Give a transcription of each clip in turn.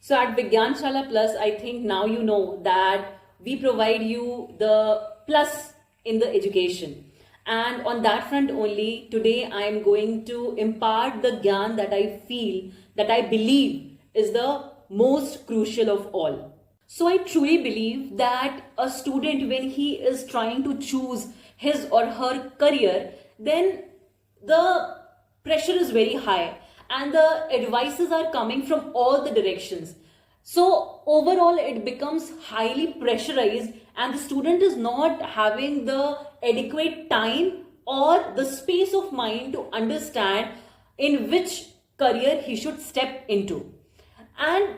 So at Vigyan Shala Plus, I think now you know that we provide you the plus in the education. And on that front only, today I am going to impart the Gyan that I feel, that I believe is the most crucial of all. So I truly believe that a student, when he is trying to choose his or her career, then the pressure is very high and the advices are coming from all the directions. So overall it becomes highly pressurized and the student is not having the adequate time or the space of mind to understand in which career he should step into. And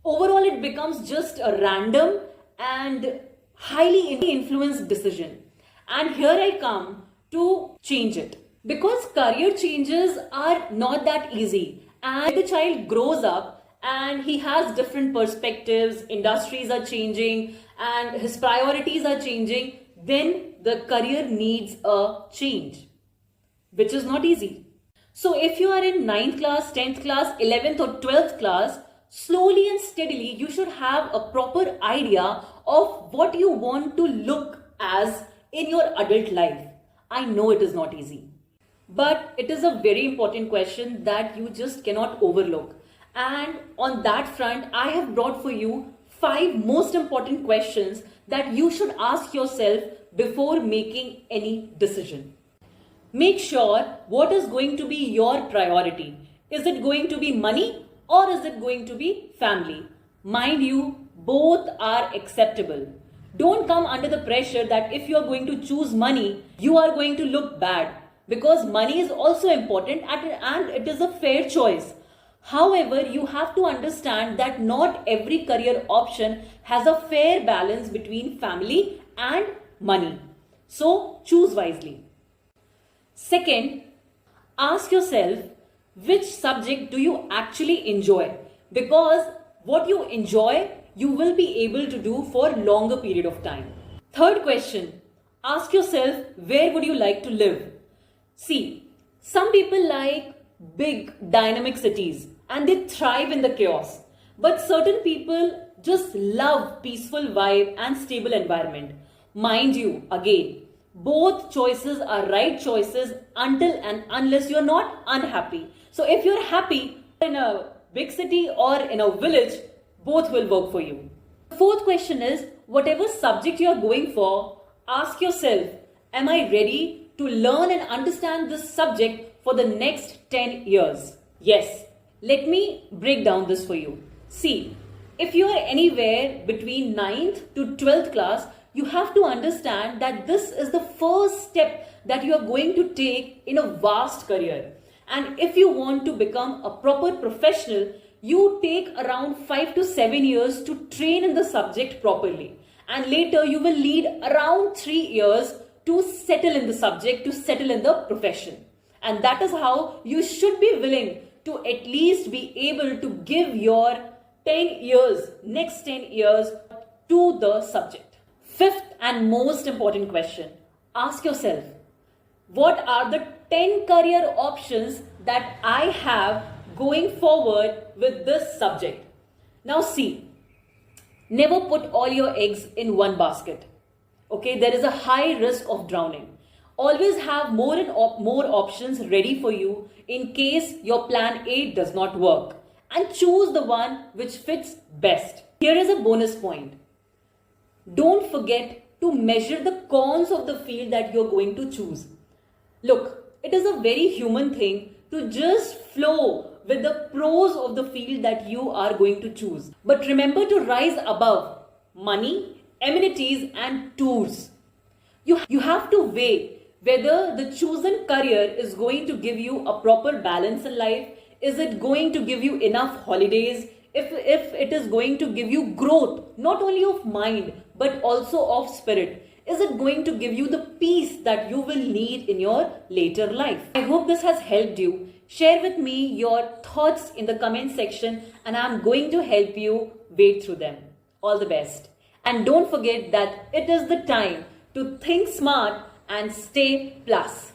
overall it becomes just a random and highly influenced decision. And here I come to change it. Because career changes are not that easy, and the child grows up and he has different perspectives, industries are changing and his priorities are changing, then the career needs a change, which is not easy. So if you are in 9th class, 10th class, 11th or 12th class, slowly and steadily you should have a proper idea of what you want to look as in your adult life. I know it is not easy. But it is a very important question that you just cannot overlook. And on that front, I have brought for you 5 most important questions that you should ask yourself before making any decision. Make sure what is going to be your priority. Is it going to be money or is it going to be family? Mind you, both are acceptable. Don't come under the pressure that if you are going to choose money, you are going to look bad. Because money is also important and it is a fair choice. However, you have to understand that not every career option has a fair balance between family and money. So choose wisely. Second, ask yourself which subject do you actually enjoy? Because what you enjoy, you will be able to do for longer period of time. Third question, ask yourself where would you like to live? See, some people like big dynamic cities and they thrive in the chaos. But certain people just love peaceful vibe and stable environment. Mind you, again, both choices are right choices until and unless you're not unhappy. So if you're happy in a big city or in a village, both will work for you. The fourth question is, whatever subject you're going for, ask yourself, am I ready to learn and understand this subject for the next 10 years? Yes. Let me break down this for you. See, if you are anywhere between 9th to 12th class, you have to understand that this is the first step that you are going to take in a vast career. And if you want to become a proper professional, you take around 5 to 7 years to train in the subject properly. And later you will need around 3 years to settle in the subject, to settle in the profession. And that is how you should be willing to at least be able to give your 10 years, next 10 years to the subject. Fifth and most important question, ask yourself, what are the 10 career options that I have going forward with this subject? Now see, never put all your eggs in one basket. Okay, there is a high risk of drowning. Always have more options ready for you in case your plan A does not work. And choose the one which fits best. Here is a bonus point. Don't forget to measure the cons of the field that you're going to choose. Look, it is a very human thing to just flow with the pros of the field that you are going to choose. But remember to rise above money, amenities and tours. You have to weigh whether the chosen career is going to give you a proper balance in life. Is it going to give you enough holidays? If it is going to give you growth, not only of mind, but also of spirit. Is it going to give you the peace that you will need in your later life? I hope this has helped you. Share with me your thoughts in the comment section and I'm going to help you wade through them. All the best. And don't forget that it is the time to think smart and stay plus.